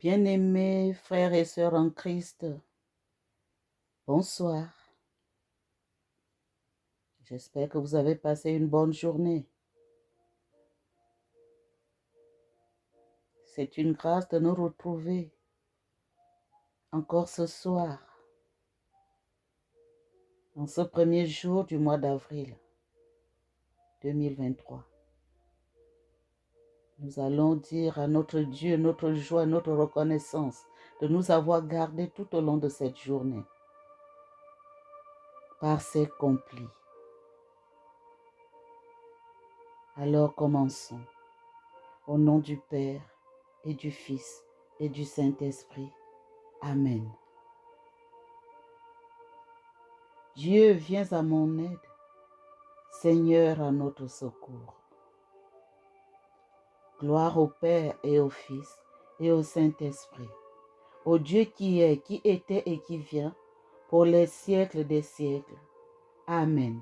Bien-aimés frères et sœurs en Christ, bonsoir. J'espère que vous avez passé une bonne journée. C'est une grâce de nous retrouver encore ce soir, en ce premier jour du mois d'avril 2023. Nous allons dire à notre Dieu notre joie, notre reconnaissance de nous avoir gardés tout au long de cette journée par ses complis. Alors commençons. Au nom du Père et du Fils et du Saint-Esprit. Amen. Dieu, viens à mon aide. Seigneur, à notre secours. Gloire au Père et au Fils et au Saint-Esprit, au Dieu qui est, qui était et qui vient, pour les siècles des siècles. Amen.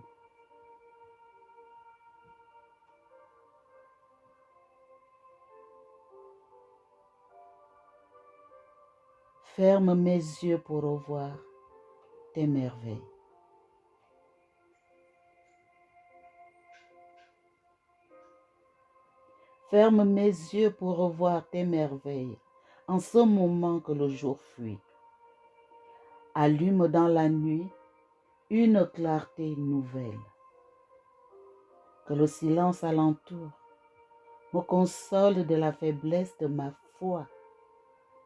Ferme mes yeux pour revoir tes merveilles. Ferme mes yeux pour revoir tes merveilles, en ce moment que le jour fuit. Allume dans la nuit une clarté nouvelle. Que le silence alentour me console de la faiblesse de ma foi,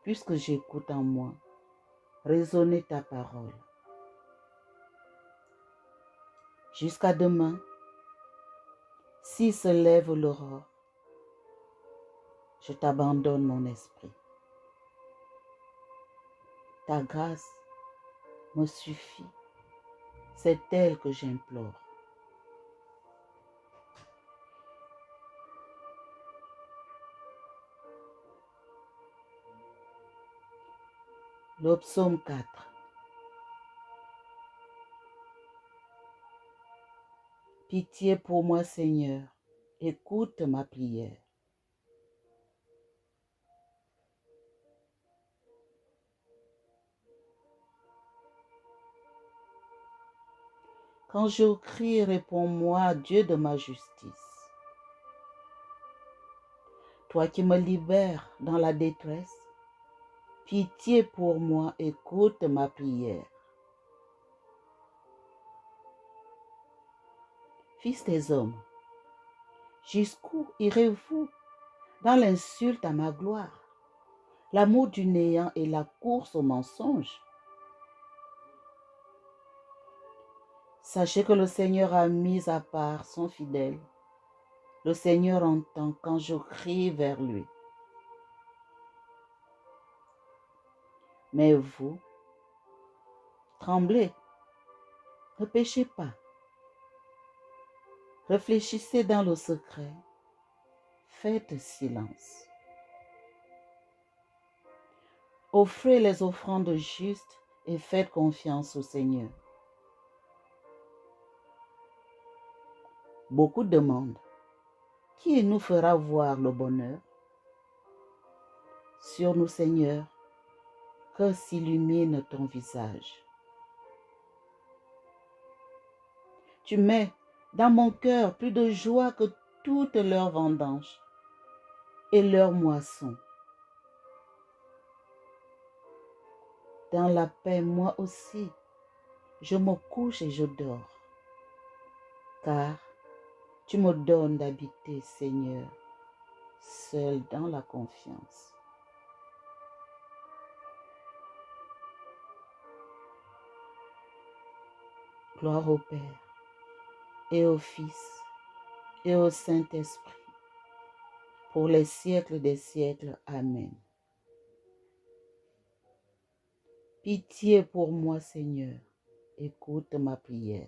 puisque j'écoute en moi résonner ta parole. Jusqu'à demain, si se lève l'aurore, je t'abandonne mon esprit. Ta grâce me suffit, c'est elle que j'implore. Le psaume 4. Pitié pour moi, Seigneur, écoute ma prière. Quand je crie, réponds-moi, Dieu de ma justice. Toi qui me libères dans la détresse, pitié pour moi, écoute ma prière. Fils des hommes, jusqu'où irez-vous dans l'insulte à ma gloire, l'amour du néant et la course au mensonge? Sachez que le Seigneur a mis à part son fidèle. Le Seigneur entend quand je crie vers lui. Mais vous, tremblez, ne péchez pas. Réfléchissez dans le secret. Faites silence. Offrez les offrandes justes et faites confiance au Seigneur. Beaucoup demandent, qui nous fera voir le bonheur? Sur nous, Seigneur, que s'illumine ton visage. Tu mets dans mon cœur plus de joie que toutes leurs vendanges et leurs moissons. Dans la paix, moi aussi, je me couche et je dors, car tu me donnes d'habiter, Seigneur, seul dans la confiance. Gloire au Père et au Fils et au Saint-Esprit, pour les siècles des siècles. Amen. Pitié pour moi, Seigneur, écoute ma prière.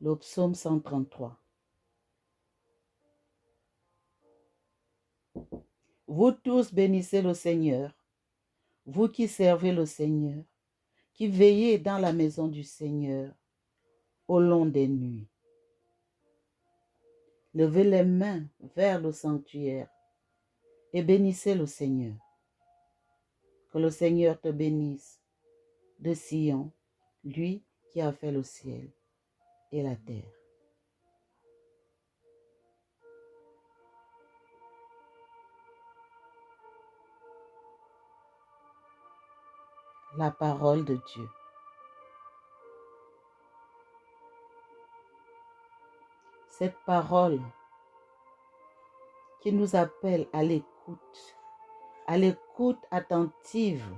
Le psaume 133. Vous tous bénissez le Seigneur, vous qui servez le Seigneur, qui veillez dans la maison du Seigneur au long des nuits. Levez les mains vers le sanctuaire et bénissez le Seigneur. Que le Seigneur te bénisse de Sion, lui qui a fait le ciel et la terre. La parole de Dieu. Cette parole qui nous appelle à l'écoute attentive,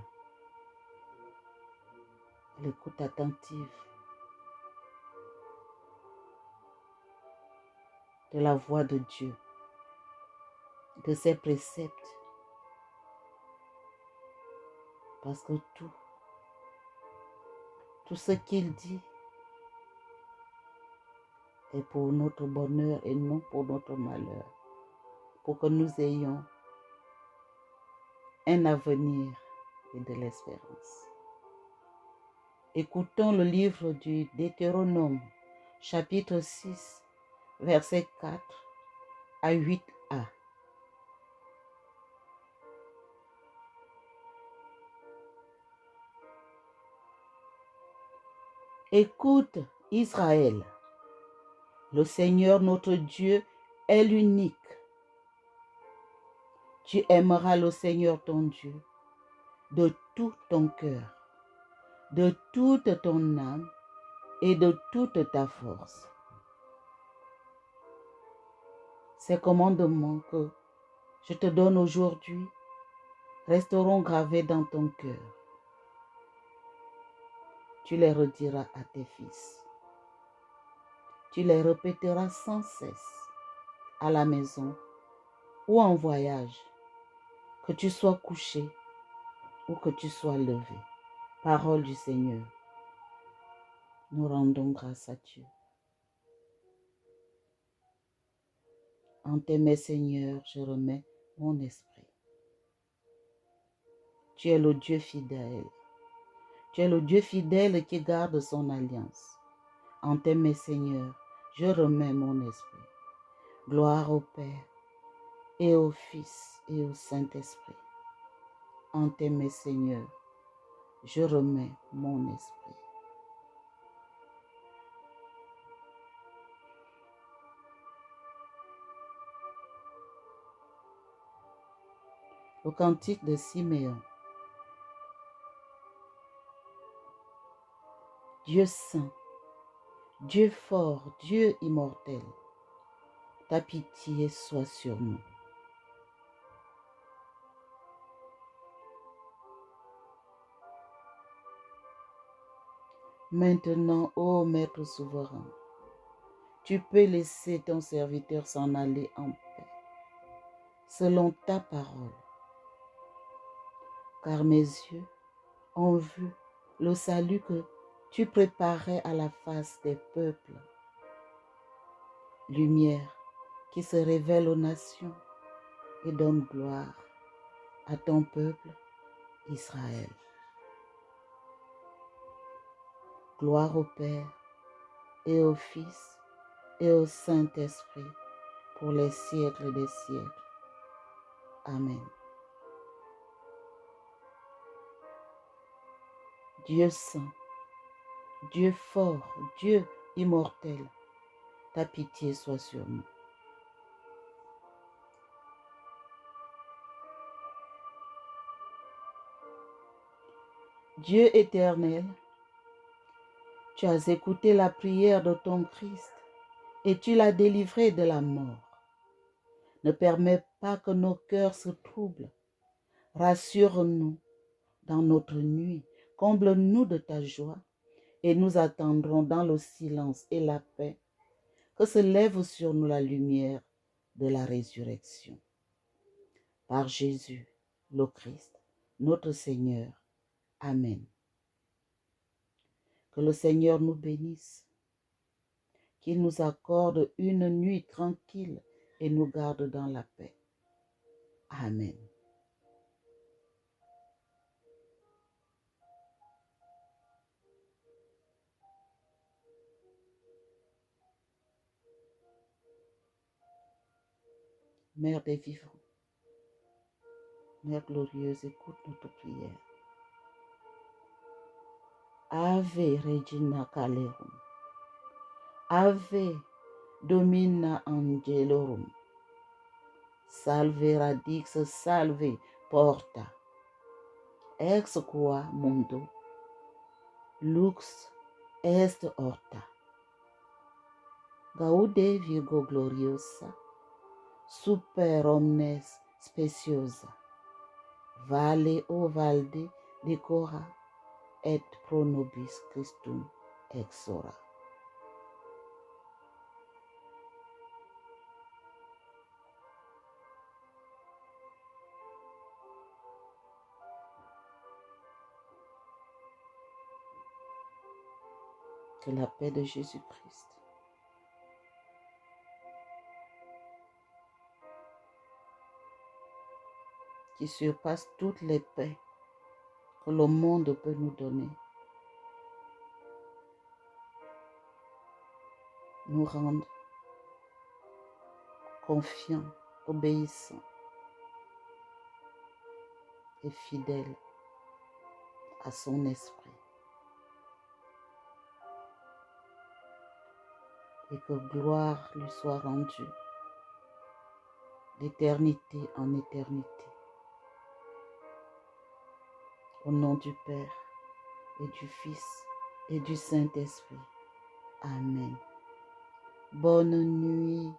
l'écoute attentive de la voix de Dieu, de ses préceptes, parce que tout ce qu'il dit est pour notre bonheur et non pour notre malheur, pour que nous ayons un avenir et de l'espérance. Écoutons le livre du Deutéronome, chapitre 6, versets 4 à 8a. Écoute, Israël, le Seigneur notre Dieu est l'unique. Tu aimeras le Seigneur ton Dieu de tout ton cœur, de toute ton âme et de toute ta force. Ces commandements que je te donne aujourd'hui resteront gravés dans ton cœur. Tu les rediras à tes fils. Tu les répéteras sans cesse à la maison ou en voyage, que tu sois couché ou que tu sois levé. Parole du Seigneur. Nous rendons grâce à Dieu. En tes mains, Seigneur, je remets mon esprit. Tu es le Dieu fidèle. Tu es le Dieu fidèle qui garde son alliance. En tes mains, Seigneur, je remets mon esprit. Gloire au Père et au Fils et au Saint-Esprit. En tes mains, Seigneur, je remets mon esprit. Le cantique de Siméon. Dieu saint, Dieu fort, Dieu immortel, ta pitié soit sur nous. Maintenant, ô Maître souverain, tu peux laisser ton serviteur s'en aller en paix, selon ta parole, car mes yeux ont vu le salut que tu préparais à la face des peuples, lumière qui se révèle aux nations et donne gloire à ton peuple Israël. Gloire au Père et au Fils et au Saint-Esprit pour les siècles des siècles. Amen. Dieu saint, Dieu fort, Dieu immortel, ta pitié soit sur nous. Dieu éternel, tu as écouté la prière de ton Christ et tu l'as délivré de la mort. Ne permets pas que nos cœurs se troublent. Rassure-nous dans notre nuit. Comble-nous de ta joie et nous attendrons dans le silence et la paix que se lève sur nous la lumière de la résurrection. Par Jésus, le Christ, notre Seigneur. Amen. Que le Seigneur nous bénisse, qu'il nous accorde une nuit tranquille et nous garde dans la paix. Amen. Mère des vivants, Mère glorieuse, écoute notre prière. Ave Regina Calerum, Ave Domina Angelorum, Salve Radix, Salve Porta, Ex qua mundo, Lux est horta. Gaude Virgo gloriosa, super omnes speciosa, vale o valde decora, et pro nobis Christum exora. Que la paix de Jésus-Christ, qui surpasse toutes les paix que le monde peut nous donner, nous rende confiants, obéissants et fidèles à son esprit. Et que gloire lui soit rendue d'éternité en éternité. Au nom du Père et du Fils et du Saint-Esprit. Amen. Bonne nuit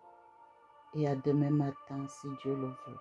et à demain matin si Dieu le veut.